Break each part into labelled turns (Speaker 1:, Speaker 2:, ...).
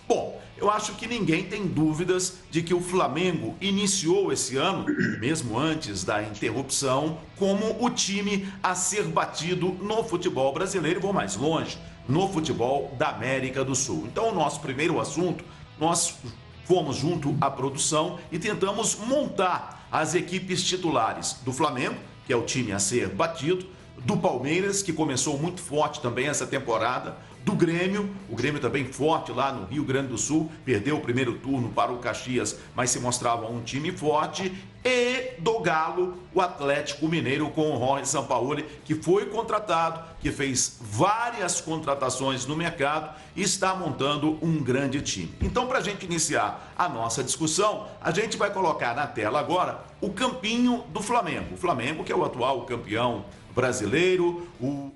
Speaker 1: Bom, eu acho que ninguém tem dúvidas de que o Flamengo iniciou esse ano, mesmo antes da interrupção, como o time a ser batido no futebol brasileiro e vou mais longe, no futebol da América do Sul. Então, o nosso primeiro assunto, nós fomos junto à produção e tentamos montar as equipes titulares do Flamengo, que é o time a ser batido, do Palmeiras, que começou muito forte também essa temporada, do Grêmio, o Grêmio também forte lá no Rio Grande do Sul, perdeu o primeiro turno para o Caxias, mas se mostrava um time forte, e do Galo, o Atlético Mineiro com o Jorge Sampaoli, que foi contratado, que fez várias contratações no mercado e está montando um grande time. Então, para a gente iniciar a nossa discussão, a gente vai colocar na tela agora o campinho do Flamengo. O Flamengo, que é o atual campeão brasileiro, o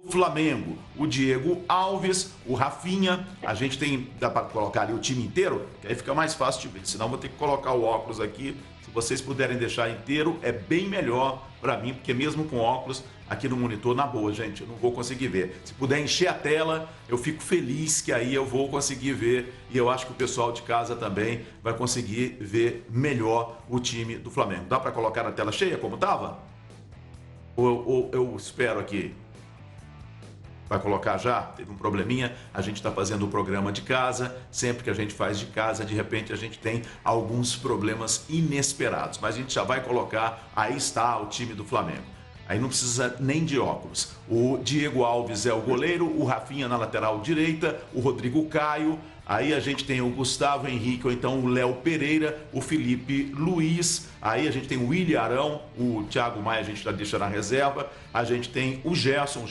Speaker 1: Flamengo, o Diego Alves, o Rafinha, a gente tem, dá para colocar ali o time inteiro, que aí fica mais fácil de ver, senão vou ter que colocar o óculos aqui, se vocês puderem deixar inteiro, é bem melhor para mim, porque mesmo com óculos, aqui no monitor, na boa, gente, eu não vou conseguir ver. Se puder encher a tela, eu fico feliz que aí eu vou conseguir ver, e eu acho que o pessoal de casa também vai conseguir ver melhor o time do Flamengo. Dá para colocar na tela cheia, como estava? Ou eu espero aqui? Vai colocar já? Teve um probleminha, a gente está fazendo o programa de casa, sempre que a gente faz de casa, de repente a gente tem alguns problemas inesperados, mas a gente já vai colocar, aí está o time do Flamengo. Aí não precisa nem de óculos. O Diego Alves é o goleiro, o Rafinha na lateral direita, o Rodrigo Caio, aí a gente tem o Gustavo Henrique, ou então o Léo Pereira, o Felipe Luiz, aí a gente tem o William Arão, o Thiago Maia a gente já deixa na reserva, a gente tem o Gerson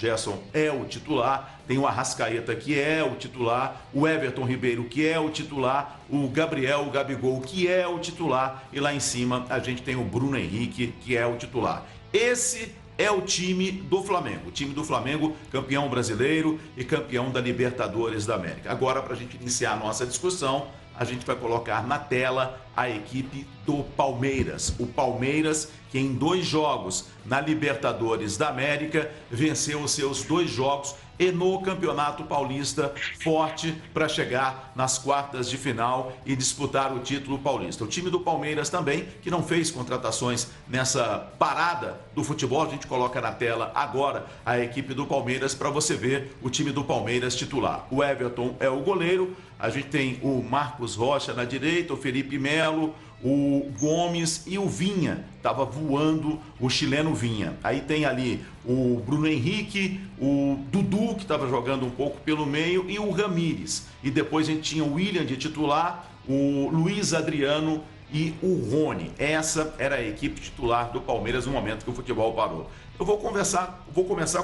Speaker 1: é o titular, tem o Arrascaeta que é o titular, o Everton Ribeiro que é o titular, o Gabriel, o Gabigol que é o titular, e lá em cima a gente tem o Bruno Henrique que é o titular. Esse é o time do Flamengo. O time do Flamengo, campeão brasileiro e campeão da Libertadores da América. Agora, para a gente iniciar a nossa discussão, a gente vai colocar na tela a equipe do Palmeiras. O Palmeiras, que em 2 jogos na Libertadores da América, venceu os seus 2 jogos e no Campeonato Paulista, forte para chegar nas quartas de final e disputar o título paulista. O time do Palmeiras também, que não fez contratações nessa parada do futebol, a gente coloca na tela agora a equipe do Palmeiras para você ver o time do Palmeiras titular. O Everton é o goleiro, a gente tem o Marcos Rocha na direita, o Felipe Melo, o Gomes e o Vinha, estava voando o chileno Vinha. Aí tem ali o Bruno Henrique, o Dudu, que estava jogando um pouco pelo meio, e o Ramires. E depois a gente tinha o William de titular, o Luiz Adriano e o Rony. Essa era a equipe titular do Palmeiras no momento que o futebol parou. Eu vou começar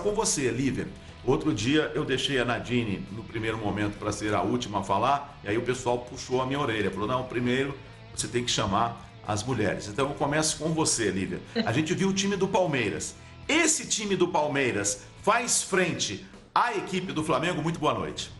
Speaker 1: com você, Lívia. Outro dia eu deixei a Nadine no primeiro momento para ser a última a falar, e aí o pessoal puxou a minha orelha, falou, não, primeiro você tem que chamar as mulheres. Então eu começo com você, Lívia. A gente viu o time do Palmeiras. Esse time do Palmeiras faz frente à equipe do Flamengo? Muito boa noite.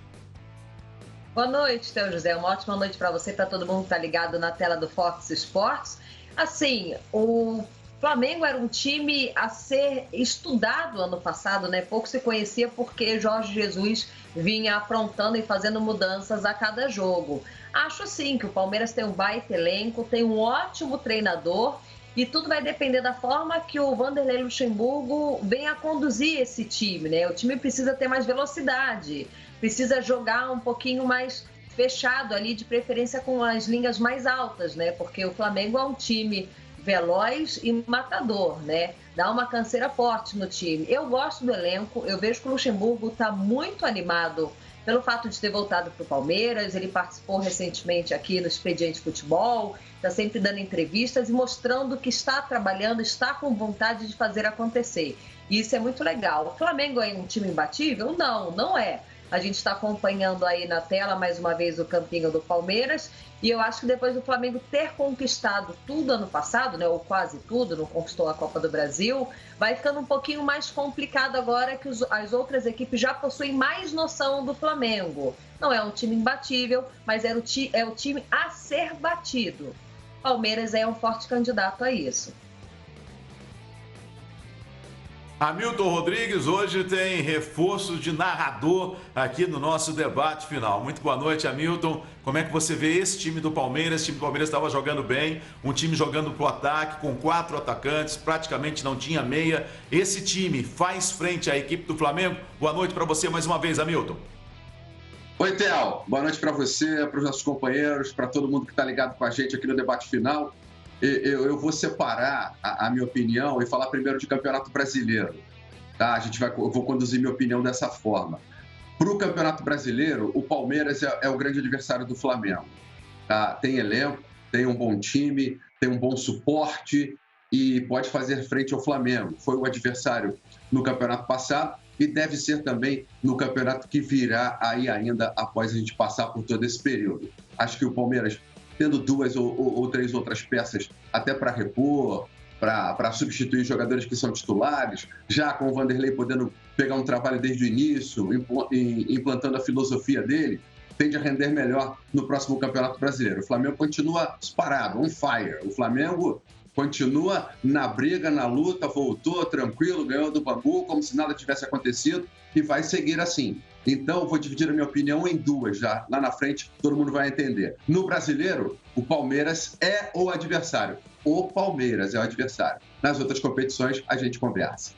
Speaker 2: Boa noite, Theo José. Uma ótima noite para você, para todo mundo que está ligado na tela do Fox Sports. Assim, o Flamengo era um time a ser estudado ano passado, né? Pouco se conhecia porque Jorge Jesus vinha aprontando e fazendo mudanças a cada jogo. Acho sim que o Palmeiras tem um baita elenco, tem um ótimo treinador e tudo vai depender da forma que o Vanderlei Luxemburgo venha a conduzir esse time, né? O time precisa ter mais velocidade, precisa jogar um pouquinho mais fechado ali, de preferência com as linhas mais altas, né? Porque o Flamengo é um time veloz e matador, né? Dá uma canseira forte no time. Eu gosto do elenco, eu vejo que o Luxemburgo está muito animado pelo fato de ter voltado para o Palmeiras. Ele participou recentemente aqui no Expediente Futebol, está sempre dando entrevistas e mostrando que está trabalhando, está com vontade de fazer acontecer. E isso é muito legal. O Flamengo é um time imbatível? Não, não é. A gente está acompanhando aí na tela mais uma vez o campinho do Palmeiras, e eu acho que depois do Flamengo ter conquistado tudo ano passado, né, ou quase tudo, não conquistou a Copa do Brasil, vai ficando um pouquinho mais complicado agora que as outras equipes já possuem mais noção do Flamengo. Não é um time imbatível, mas é o time a ser batido. Palmeiras é um forte candidato a isso.
Speaker 1: Hamilton Rodrigues hoje tem reforço de narrador aqui no nosso debate final. Muito boa noite, Hamilton. Como é que você vê esse time do Palmeiras? O time do Palmeiras estava jogando bem, um time jogando pro ataque, com 4 atacantes, praticamente não tinha meia. Esse time faz frente à equipe do Flamengo? Boa noite para você mais uma vez, Hamilton.
Speaker 3: Oi, Theo. Boa noite para você, para os nossos companheiros, para todo mundo que está ligado com a gente aqui no debate final. Eu vou separar a minha opinião e falar primeiro de Campeonato Brasileiro. Tá? Eu vou conduzir minha opinião dessa forma. Para o Campeonato Brasileiro, o Palmeiras é o grande adversário do Flamengo. Tá? Tem elenco, tem um bom time, tem um bom suporte e pode fazer frente ao Flamengo. Foi o adversário no campeonato passado e deve ser também no campeonato que virá aí ainda após a gente passar por todo esse período. Acho que o Palmeiras, tendo 2 ou 3 outras peças até para repor, para substituir jogadores que são titulares, já com o Vanderlei podendo pegar um trabalho desde o início, implantando a filosofia dele, tende a render melhor no próximo Campeonato Brasileiro. O Flamengo continua disparado, on fire. O Flamengo continua na briga, na luta, voltou tranquilo, ganhou do Bangu, como se nada tivesse acontecido e vai seguir assim. Então, eu vou dividir a minha opinião em 2 já. Lá na frente, todo mundo vai entender. No Brasileiro, o Palmeiras é o adversário. O Palmeiras é o adversário. Nas outras competições, a gente conversa.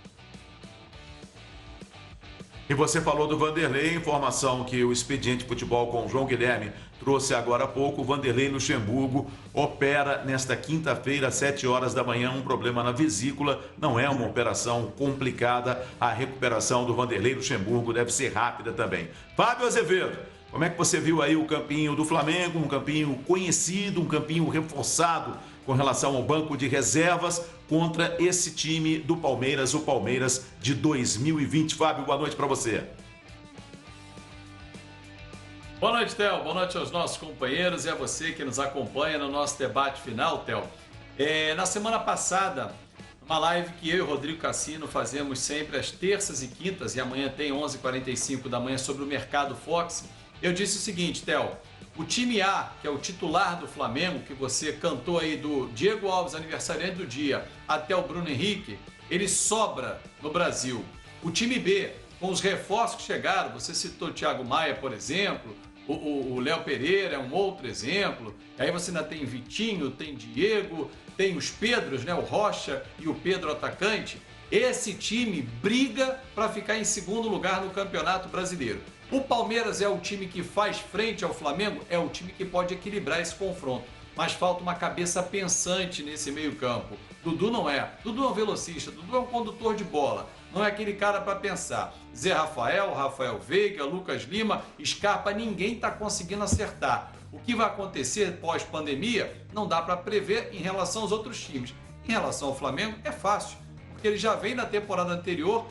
Speaker 1: E você falou do Vanderlei, informação que o Expediente Futebol com o João Guilherme trouxe agora há pouco. O Vanderlei Luxemburgo opera nesta quinta-feira, às 7 horas da manhã, um problema na vesícula. Não é uma operação complicada. A recuperação do Vanderlei Luxemburgo deve ser rápida também. Fábio Azevedo, como é que você viu aí o campinho do Flamengo? Um campinho conhecido, um campinho reforçado com relação ao banco de reservas contra esse time do Palmeiras, o Palmeiras de 2020. Fábio, boa noite para você.
Speaker 4: Boa noite, Theo. Boa noite aos nossos companheiros e a você que nos acompanha no nosso debate final, Theo. Na semana passada, uma live que eu e o Rodrigo Cassino fazemos sempre às terças e quintas, e amanhã tem 11h45 da manhã sobre o mercado Fox, eu disse o seguinte, Theo, o time A, que é o titular do Flamengo, que você cantou aí do Diego Alves, aniversariante do dia, até o Bruno Henrique, ele sobra no Brasil. O time B, com os reforços que chegaram, você citou o Thiago Maia, por exemplo, o Léo Pereira é um outro exemplo, aí você ainda tem Vitinho, tem Diego, tem os Pedros, né, o Rocha e o Pedro atacante. Esse time briga para ficar em segundo lugar no Campeonato Brasileiro. O Palmeiras é o time que faz frente ao Flamengo, é o time que pode equilibrar esse confronto. Mas falta uma cabeça pensante nesse meio campo. Dudu não é. Dudu é um velocista, Dudu é um condutor de bola. Não é aquele cara para pensar. Zé Rafael, Rafael Veiga, Lucas Lima, Scarpa, ninguém está conseguindo acertar. O que vai acontecer pós-pandemia não dá para prever em relação aos outros times. Em relação ao Flamengo é fácil, porque ele já vem na temporada anterior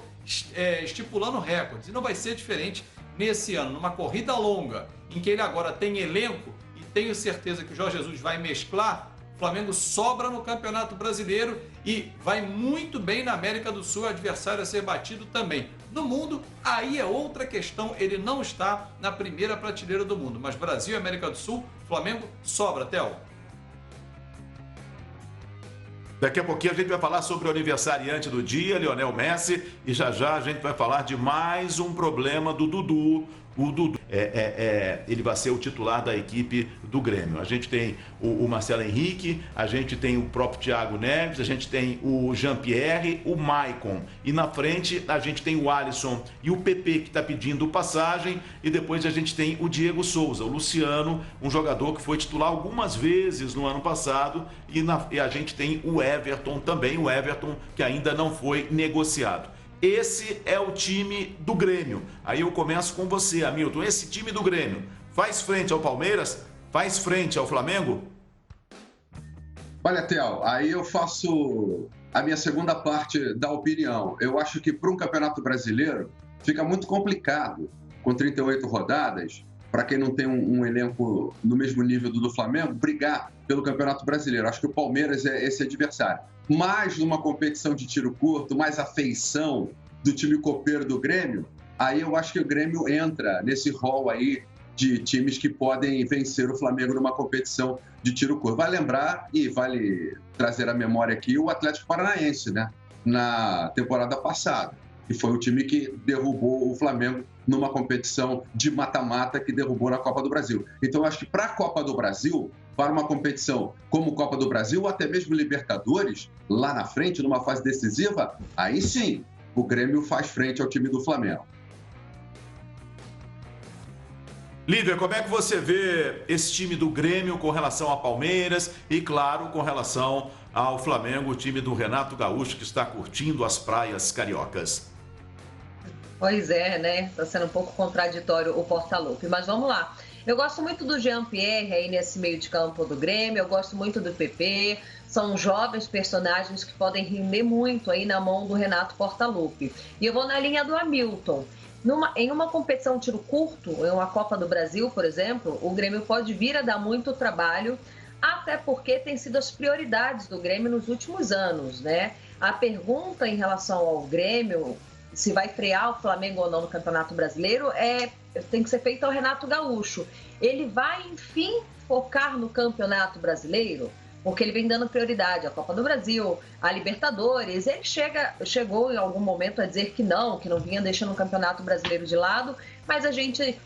Speaker 4: estipulando recordes. E não vai ser diferente nesse ano, numa corrida longa, em que ele agora tem elenco, e tenho certeza que o Jorge Jesus vai mesclar, o Flamengo sobra no Campeonato Brasileiro e vai muito bem na América do Sul, adversário a ser batido também. No mundo, aí é outra questão, ele não está na primeira prateleira do mundo, mas Brasil e América do Sul, Flamengo sobra, Theo.
Speaker 1: Daqui a pouquinho a gente vai falar sobre o aniversariante do dia, Lionel Messi, e já a gente vai falar de mais um problema do Dudu. O Dudu, ele vai ser o titular da equipe do Grêmio. A gente tem o Marcelo Henrique, a gente tem o próprio Thiago Neves, a gente tem o Jean-Pierre, o Maicon. E na frente a gente tem o Alisson e o PP que está pedindo passagem. E depois a gente tem o Diego Souza, o Luciano, um jogador que foi titular algumas vezes no ano passado. E a gente tem o Everton também, o Everton que ainda não foi negociado. Esse é o time do Grêmio. Aí eu começo com você, Hamilton. Esse time do Grêmio faz frente ao Palmeiras? Faz frente ao Flamengo?
Speaker 3: Olha, Theo, aí eu faço a minha segunda parte da opinião. Eu acho que para um Campeonato Brasileiro fica muito complicado, com 38 rodadas, para quem não tem um elenco no mesmo nível do Flamengo, brigar pelo Campeonato Brasileiro. Acho que o Palmeiras é esse adversário. Mais numa competição de tiro curto, mais a feição do time copeiro do Grêmio, aí eu acho que o Grêmio entra nesse rol aí de times que podem vencer o Flamengo numa competição de tiro curto. Vai lembrar e vale trazer à memória aqui o Atlético Paranaense, né? na temporada passada. E foi o time que derrubou o Flamengo numa competição de mata-mata que derrubou na Copa do Brasil. Então, eu acho que para a Copa do Brasil, para uma competição como Copa do Brasil, ou até mesmo Libertadores, lá na frente, numa fase decisiva, aí sim, o Grêmio faz frente ao time do Flamengo.
Speaker 1: Líder, como é que você vê esse time do Grêmio com relação ao Palmeiras e, claro, com relação ao Flamengo, o time do Renato Gaúcho, que está curtindo as praias cariocas?
Speaker 2: Pois é, né? Está sendo um pouco contraditório o Portaluppi, mas vamos lá. Eu gosto muito do Jean-Pierre aí nesse meio de campo do Grêmio, eu gosto muito do PP, são jovens personagens que podem render muito aí na mão do Renato Portaluppi. E eu vou na linha do Hamilton. Em uma competição tiro curto, em uma Copa do Brasil, por exemplo, o Grêmio pode vir a dar muito trabalho, até porque tem sido as prioridades do Grêmio nos últimos anos, né? A pergunta em relação ao Grêmio, se vai frear o Flamengo ou não no Campeonato Brasileiro, tem que ser feita ao Renato Gaúcho. Ele vai, enfim, focar no Campeonato Brasileiro? Porque ele vem dando prioridade à Copa do Brasil, à Libertadores. Ele chegou em algum momento a dizer que não vinha deixando o Campeonato Brasileiro de lado, mas a gente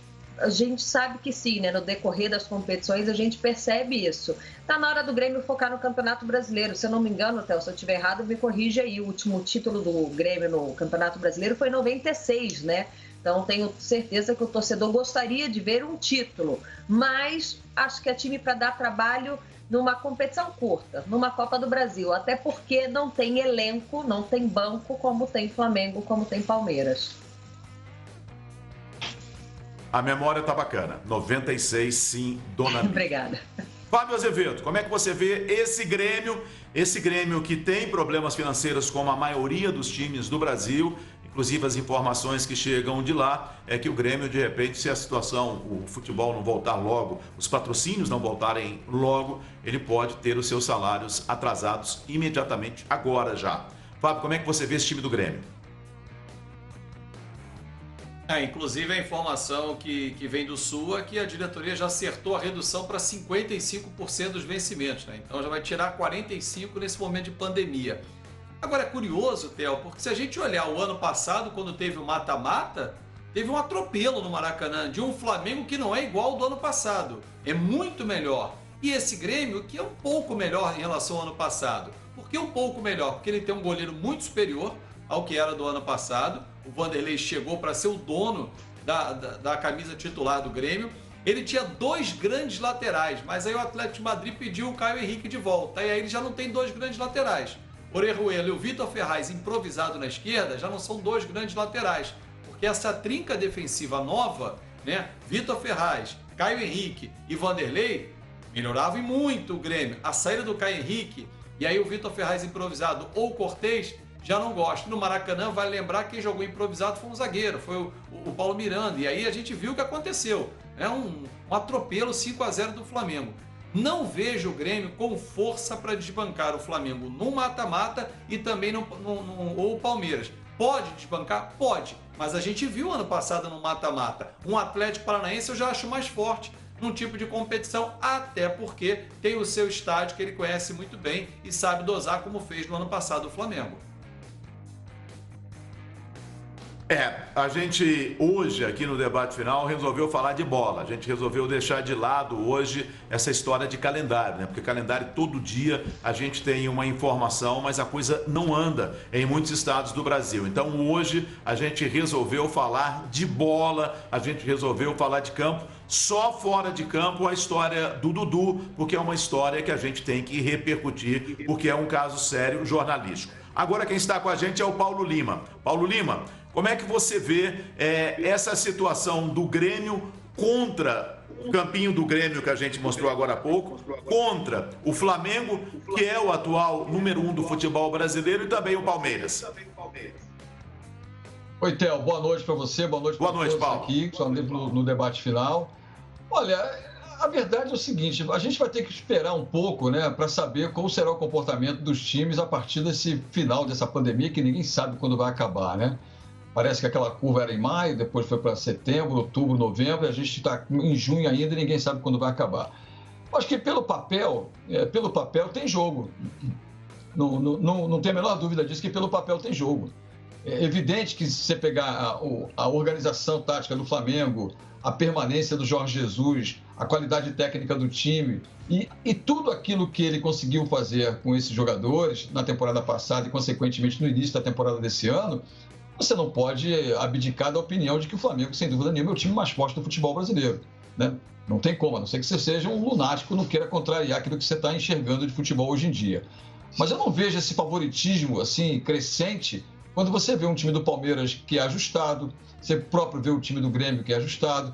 Speaker 2: sabe que sim, né? No decorrer das competições a gente percebe isso. Tá na hora do Grêmio focar no Campeonato Brasileiro. Se eu não me engano, Théo, se eu estiver errado, me corrija aí. O último título do Grêmio no Campeonato Brasileiro foi em 96, né? Então, tenho certeza que o torcedor gostaria de ver um título, mas acho que é time para dar trabalho numa competição curta, numa Copa do Brasil, até porque não tem elenco, não tem banco como tem Flamengo, como tem Palmeiras.
Speaker 1: A memória tá bacana. 96, sim, dona.
Speaker 2: Obrigada.
Speaker 1: Fábio Azevedo, como é que você vê esse Grêmio que tem problemas financeiros como a maioria dos times do Brasil? Inclusive, as informações que chegam de lá é que o Grêmio, de repente, se a situação, o futebol não voltar logo, os patrocínios não voltarem logo, ele pode ter os seus salários atrasados imediatamente, agora já. Fábio, como é que você vê esse time do Grêmio?
Speaker 4: Inclusive, a informação que vem do Sul é que a diretoria já acertou a redução para 55% dos vencimentos, né? Então já vai tirar 45% nesse momento de pandemia. Agora é curioso, Theo, porque se a gente olhar o ano passado, quando teve o mata-mata, teve um atropelo no Maracanã de um Flamengo que não é igual ao do ano passado. É muito melhor. E esse Grêmio que é um pouco melhor em relação ao ano passado. Por que um pouco melhor? Porque ele tem um goleiro muito superior ao que era do ano passado. O Vanderlei chegou para ser o dono da camisa titular do Grêmio. Ele tinha 2 grandes laterais, mas aí o Atlético de Madrid pediu o Caio Henrique de volta. E aí ele já não tem 2 grandes laterais. Orejuela e o Vitor Ferraz improvisado na esquerda já não são 2 grandes laterais, porque essa trinca defensiva nova, né, Vitor Ferraz, Caio Henrique e Vanderlei, melhorava muito o Grêmio. A saída do Caio Henrique e aí o Vitor Ferraz improvisado ou o Cortez já não gosto. No Maracanã, vale lembrar que quem jogou improvisado foi um zagueiro, foi o Paulo Miranda, e aí a gente viu o que aconteceu, né, um atropelo 5-0 do Flamengo. Não vejo o Grêmio com força para desbancar o Flamengo no mata-mata e também ou o Palmeiras. Pode desbancar? Pode. Mas a gente viu ano passado no mata-mata. Um Atlético Paranaense eu já acho mais forte num tipo de competição, até porque tem o seu estádio que ele conhece muito bem e sabe dosar como fez no ano passado o Flamengo.
Speaker 1: A gente hoje aqui no debate final resolveu falar de bola. A gente resolveu deixar de lado hoje essa história de calendário, né? Porque calendário todo dia a gente tem uma informação, mas a coisa não anda em muitos estados do Brasil. Então hoje a gente resolveu falar de bola, a gente resolveu falar de campo. Só fora de campo a história do Dudu, porque é uma história que a gente tem que repercutir, porque é um caso sério jornalístico. Agora quem está com a gente é o Paulo Lima. Paulo Lima, como é que você vê essa situação do Grêmio contra o campinho do Grêmio que a gente mostrou agora há pouco, contra o Flamengo, que é o atual número 1 do futebol brasileiro, e também o Palmeiras?
Speaker 5: Oi, Theo, boa noite para você, boa noite para todos
Speaker 1: Paulo.
Speaker 5: Aqui, que estão no debate final. Olha, a verdade é o seguinte, a gente vai ter que esperar um pouco, né, para saber qual será o comportamento dos times a partir desse final dessa pandemia, que ninguém sabe quando vai acabar, né? Parece que aquela curva era em maio, depois foi para setembro, outubro, novembro, e a gente está em junho ainda e ninguém sabe quando vai acabar. Acho que pelo papel tem jogo. Não tem a menor dúvida disso, que pelo papel tem jogo. É evidente que se você pegar a organização tática do Flamengo, a permanência do Jorge Jesus, a qualidade técnica do time e tudo aquilo que ele conseguiu fazer com esses jogadores na temporada passada e, consequentemente, no início da temporada desse ano, você não pode abdicar da opinião de que o Flamengo, sem dúvida nenhuma, é o time mais forte do futebol brasileiro, né? Não tem como, a não ser que você seja um lunático, não queira contrariar aquilo que você está enxergando de futebol hoje em dia. Mas eu não vejo esse favoritismo assim crescente quando você vê um time do Palmeiras que é ajustado, você próprio vê o time do Grêmio que é ajustado.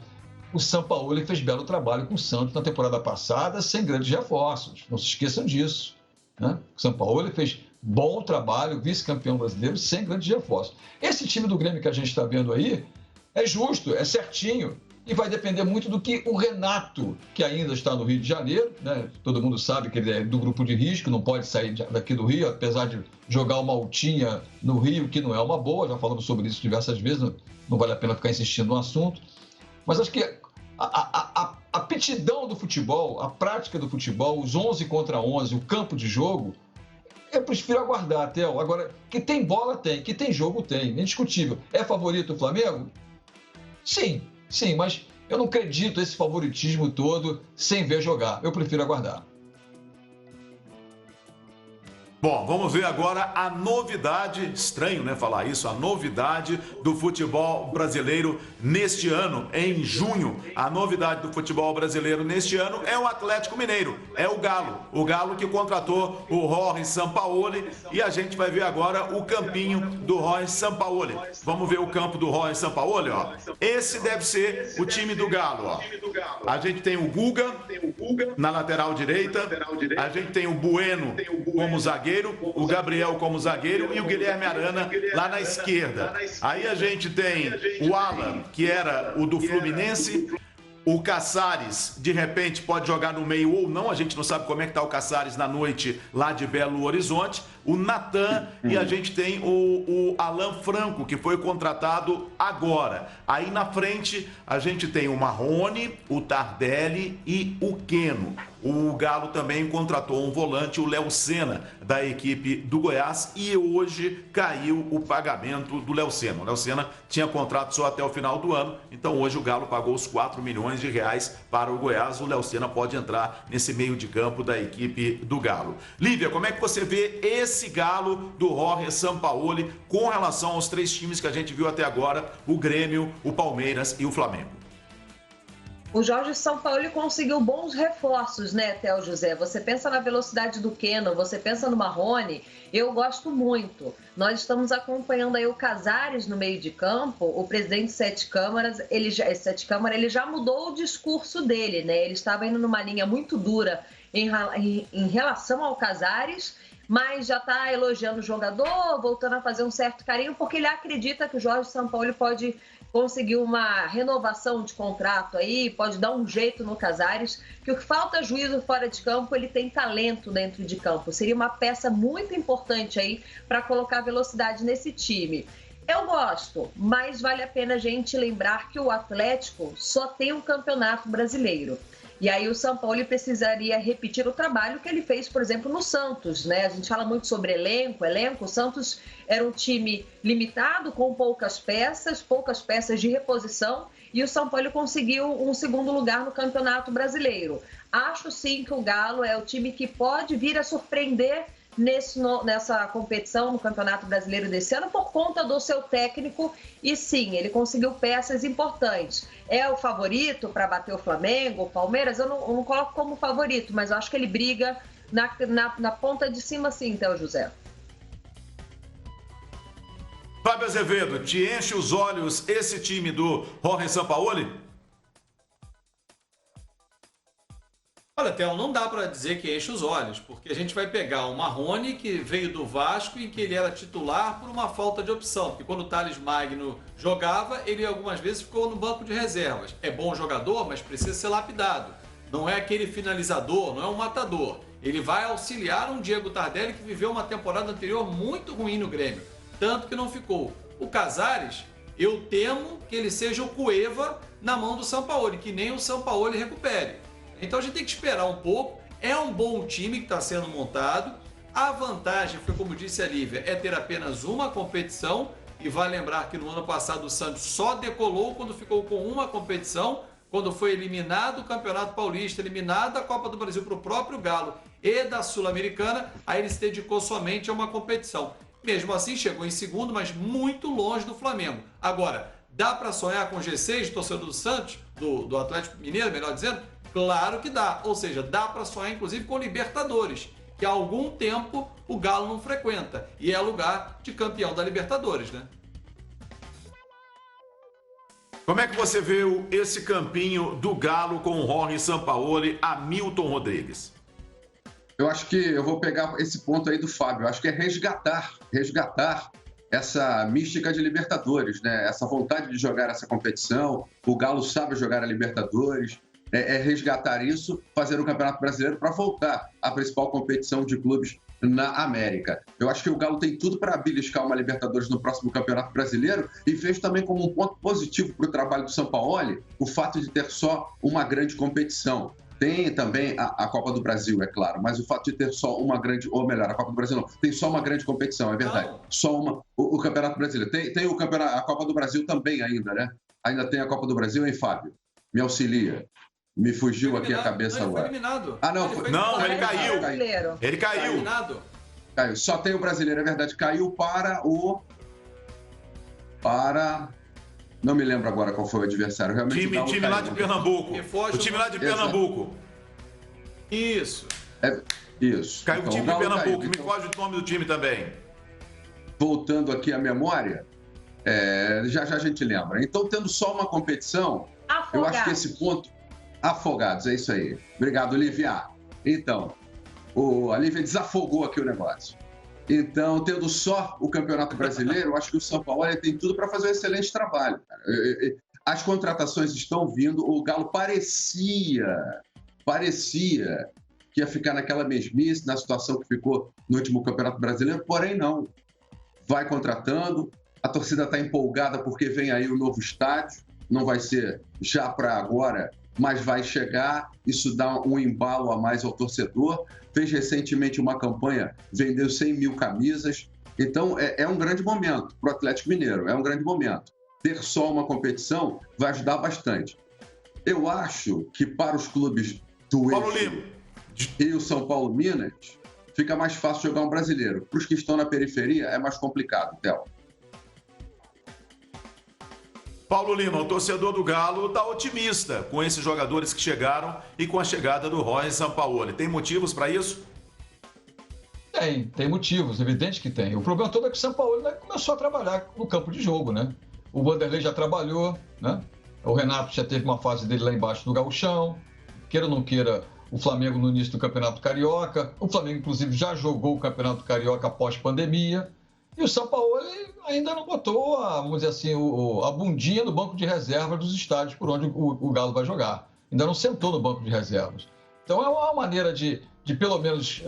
Speaker 5: O Sampaoli fez belo trabalho com o Santos na temporada passada, sem grandes reforços. Não se esqueçam disso, né? O Sampaoli fez bom trabalho, vice-campeão brasileiro, sem grandes reforços. Esse time do Grêmio que a gente está vendo aí é justo, é certinho. E vai depender muito do que o Renato, que ainda está no Rio de Janeiro, né? Todo mundo sabe que ele é do grupo de risco, não pode sair daqui do Rio, apesar de jogar uma altinha no Rio, que não é uma boa, já falamos sobre isso diversas vezes, não vale a pena ficar insistindo no assunto. Mas acho que a aptidão do futebol, a prática do futebol, os 11 contra 11, o campo de jogo, eu prefiro aguardar, Theo. Agora, que tem bola, tem, que tem jogo, tem, indiscutível. É favorito o Flamengo? Sim, mas eu não acredito nesse favoritismo todo sem ver jogar. Eu prefiro aguardar.
Speaker 1: Bom, vamos ver agora a novidade, estranho, né, falar isso, a novidade do futebol brasileiro neste ano, em junho. A novidade do futebol brasileiro neste ano é o Atlético Mineiro, é o Galo que contratou o Jorge Sampaoli, e a gente vai ver agora o campinho do Jorge Sampaoli. Vamos ver o campo do Jorge Sampaoli, ó. Esse deve ser o time do Galo, ó. A gente tem o Guga na lateral direita, a gente tem o Bueno como zagueiro, o Gabriel como zagueiro e o Guilherme Arana lá na esquerda. Aí a gente tem o Alan, que era o do Fluminense. O Caçares, de repente, pode jogar no meio ou não. A gente não sabe como é que está o Caçares na noite lá de Belo Horizonte. O Natan e a gente tem o Alan Franco, que foi contratado agora. Aí na frente a gente tem o Marrone, o Tardelli e o Queno. O Galo também contratou um volante, o Léo Senna, da equipe do Goiás, e hoje caiu o pagamento do Léo Senna. O Léo Senna tinha contrato só até o final do ano, então hoje o Galo pagou os 4 milhões de reais para o Goiás. O Léo Senna pode entrar nesse meio de campo da equipe do Galo. Lívia, como é que você vê esse Galo do Jorge Sampaoli com relação aos 3 times que a gente viu até agora, o Grêmio, o Palmeiras e o Flamengo?
Speaker 2: O Jorge Sampaoli conseguiu bons reforços, né, Theo José? Você pensa na velocidade do Queno, você pensa no Marrone, eu gosto muito. Nós estamos acompanhando aí o Casares no meio de campo, o presidente Sete Câmara, ele já mudou o discurso dele, né? Ele estava indo numa linha muito dura em relação ao Casares, mas já está elogiando o jogador, voltando a fazer um certo carinho, porque ele acredita que o Jorge Sampaoli pode conseguir uma renovação de contrato aí, pode dar um jeito no Casares, que o que falta juízo fora de campo, ele tem talento dentro de campo. Seria uma peça muito importante aí para colocar velocidade nesse time. Eu gosto, mas vale a pena a gente lembrar que o Atlético só tem um campeonato brasileiro. E aí o Sampaoli precisaria repetir o trabalho que ele fez, por exemplo, no Santos, né? A gente fala muito sobre elenco. O Santos era um time limitado, com poucas peças de reposição, e o Sampaoli conseguiu um segundo lugar no Campeonato Brasileiro. Acho sim que o Galo é o time que pode vir a surpreender nessa competição no Campeonato Brasileiro desse ano por conta do seu técnico, e sim, ele conseguiu peças importantes. É o favorito para bater o Flamengo, o Palmeiras? Eu não coloco como favorito, mas eu acho que ele briga na ponta de cima sim, Theo José.
Speaker 1: Fábio Azevedo, te enche os olhos esse time do Jorge Sampaoli?
Speaker 4: Olha, Theo, não dá para dizer que enche os olhos, porque a gente vai pegar o Marrone, que veio do Vasco e que ele era titular por uma falta de opção, porque quando o Thales Magno jogava, ele algumas vezes ficou no banco de reservas. É bom jogador, mas precisa ser lapidado. Não é aquele finalizador, não é um matador. Ele vai auxiliar um Diego Tardelli que viveu uma temporada anterior muito ruim no Grêmio, tanto que não ficou. O Casares, eu temo que ele seja o Cueva na mão do Sampaoli, que nem o Sampaoli recupere. Então a gente tem que esperar um pouco. É um bom time que está sendo montado. A vantagem, foi como disse a Lívia, é ter apenas uma competição, e vai lembrar que no ano passado o Santos só decolou quando ficou com uma competição, quando foi eliminado o Campeonato Paulista, eliminado a Copa do Brasil para o próprio Galo e da Sul-Americana, aí ele se dedicou somente a uma competição. Mesmo assim, chegou em segundo, mas muito longe do Flamengo. Agora, dá para sonhar com G6, torcedor do Santos, do Atlético Mineiro, melhor dizendo? Claro que dá. Ou seja, dá para sonhar, inclusive, com Libertadores, que há algum tempo o Galo não frequenta. E é lugar de campeão da Libertadores, né?
Speaker 1: Como é que você vê esse campinho do Galo com o Jorge Sampaoli, Hamilton Rodrigues?
Speaker 3: Eu acho que eu vou pegar esse ponto aí do Fábio. Eu acho que é resgatar essa mística de Libertadores, né? Essa vontade de jogar essa competição. O Galo sabe jogar a Libertadores. É resgatar isso, fazer um Campeonato Brasileiro para voltar à principal competição de clubes na América. Eu acho que o Galo tem tudo para beliscar uma Libertadores no próximo Campeonato Brasileiro e vejo também como um ponto positivo para o trabalho do Sampaoli o fato de ter só uma grande competição. Tem também a Copa do Brasil, é claro, mas o fato de ter só uma grande, ou melhor, a Copa do Brasil não, tem só uma grande competição, é verdade.
Speaker 4: Não.
Speaker 3: Só uma, o Campeonato Brasileiro. Tem o campeonato, a Copa do Brasil também ainda, né? Ainda tem a Copa do Brasil, hein, Fábio? Me auxilia. Me fugiu aqui a cabeça
Speaker 4: não,
Speaker 3: agora.
Speaker 4: Ele foi eliminado.
Speaker 3: Ah, não,
Speaker 1: Ele caiu.
Speaker 2: Brasileiro.
Speaker 1: Ele
Speaker 4: Tá
Speaker 1: caiu.
Speaker 4: eliminado.
Speaker 3: Caiu. Só tem o brasileiro, é verdade. Caiu para o... Não me lembro agora qual foi o adversário. Realmente,
Speaker 1: Time
Speaker 3: caiu.
Speaker 1: lá de Pernambuco.
Speaker 4: Me foge
Speaker 1: O time
Speaker 4: o
Speaker 1: lá de
Speaker 3: nome.
Speaker 1: Pernambuco.
Speaker 4: Isso.
Speaker 3: Isso.
Speaker 1: Caiu o
Speaker 3: Então,
Speaker 1: time de
Speaker 3: Galo
Speaker 1: Pernambuco.
Speaker 3: caiu.
Speaker 1: Me foge o nome do time também.
Speaker 3: Voltando aqui à memória, já a gente lembra. Então, tendo só uma competição, eu acho que esse ponto... Afogados, é isso aí. Obrigado, Lívia. Então, a Lívia desafogou aqui o negócio. Então, tendo só o Campeonato Brasileiro, eu acho que o Sampaoli tem tudo para fazer um excelente trabalho, cara. As contratações estão vindo, o Galo parecia que ia ficar naquela mesmice, na situação que ficou no último Campeonato Brasileiro, porém não. Vai contratando, a torcida está empolgada porque vem aí o novo estádio, não vai ser já para agora, mas vai chegar, isso dá um embalo a mais ao torcedor. Fez recentemente uma campanha, vendeu 100 mil camisas, então é um grande momento para o Atlético Mineiro, é um grande momento. Ter só uma competição vai ajudar bastante. Eu acho que para os clubes do Eixo e o São Paulo Minas, fica mais fácil jogar um brasileiro. Para os que estão na periferia, é mais complicado, Théo.
Speaker 1: Paulo Lima, o torcedor do Galo, está otimista com esses jogadores que chegaram e com a chegada do Jorge Sampaoli. Tem motivos para isso?
Speaker 5: Tem motivos, evidente que tem. O problema todo é que o Sampaoli começou a trabalhar no campo de jogo, né? O Vanderlei já trabalhou, né? O Renato já teve uma fase dele lá embaixo do gauchão. Queira ou não queira, o Flamengo no início do Campeonato Carioca. O Flamengo, inclusive, já jogou o Campeonato Carioca pós-pandemia. E o Sampaoli ainda não botou, vamos dizer assim, a bundinha no banco de reservas dos estádios por onde o Galo vai jogar. Ainda não sentou no banco de reservas. Então é uma maneira de pelo menos,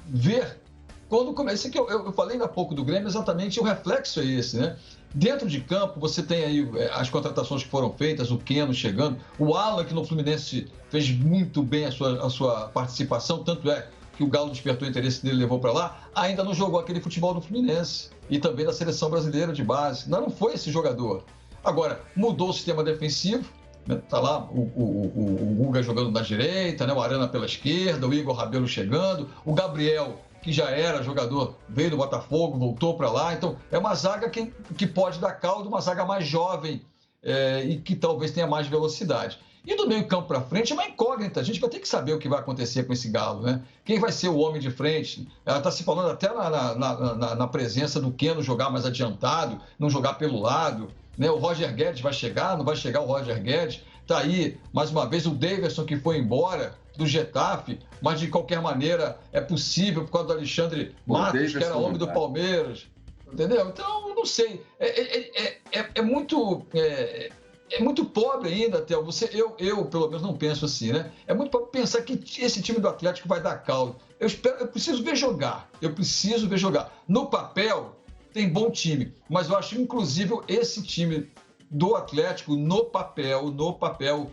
Speaker 5: ver quando começa. Que eu falei ainda há pouco do Grêmio, exatamente o reflexo é esse, né? Dentro de campo, você tem aí as contratações que foram feitas, o Keno chegando, o Alan, que no Fluminense fez muito bem a sua participação, tanto é que o Galo despertou o interesse dele e levou para lá, ainda não jogou aquele futebol do Fluminense e também da seleção brasileira de base. Não foi esse jogador. Agora, mudou o sistema defensivo, né? Tá lá o Guga jogando na direita, né? O Arana pela esquerda, o Igor Rabelo chegando, o Gabriel, que já era jogador, veio do Botafogo, voltou para lá. Então, é uma zaga que pode dar caldo, uma zaga mais jovem e que talvez tenha mais velocidade. E do meio campo para frente é uma incógnita. A gente vai ter que saber o que vai acontecer com esse Galo, né? Quem vai ser o homem de frente? Ela está se falando até na presença do Keno jogar mais adiantado, não jogar pelo lado, né? O Roger Guedes vai chegar, não vai chegar o Roger Guedes? Está aí, mais uma vez, o Daverson, que foi embora do Getafe, mas de qualquer maneira é possível por causa do Alexandre Matos, que era homem do Palmeiras. Entendeu? Então, não sei. É muito pobre ainda, Théo. Eu, pelo menos, não penso assim, né? É muito pobre pensar que esse time do Atlético vai dar caldo. Eu preciso ver jogar. No papel, tem bom time, mas eu acho, inclusive, esse time do Atlético, no papel,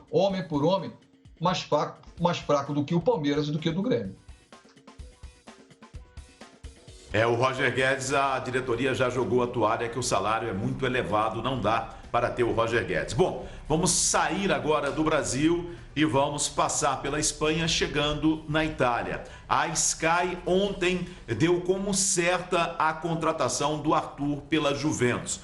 Speaker 5: homem por homem, mais fraco do que o Palmeiras e do que o do Grêmio.
Speaker 1: O Roger Guedes, a diretoria já jogou a toalha que o salário é muito elevado, não dá para ter o Roger Guedes. Bom, vamos sair agora do Brasil e vamos passar pela Espanha, chegando na Itália. A Sky ontem deu como certa a contratação do Arthur pela Juventus.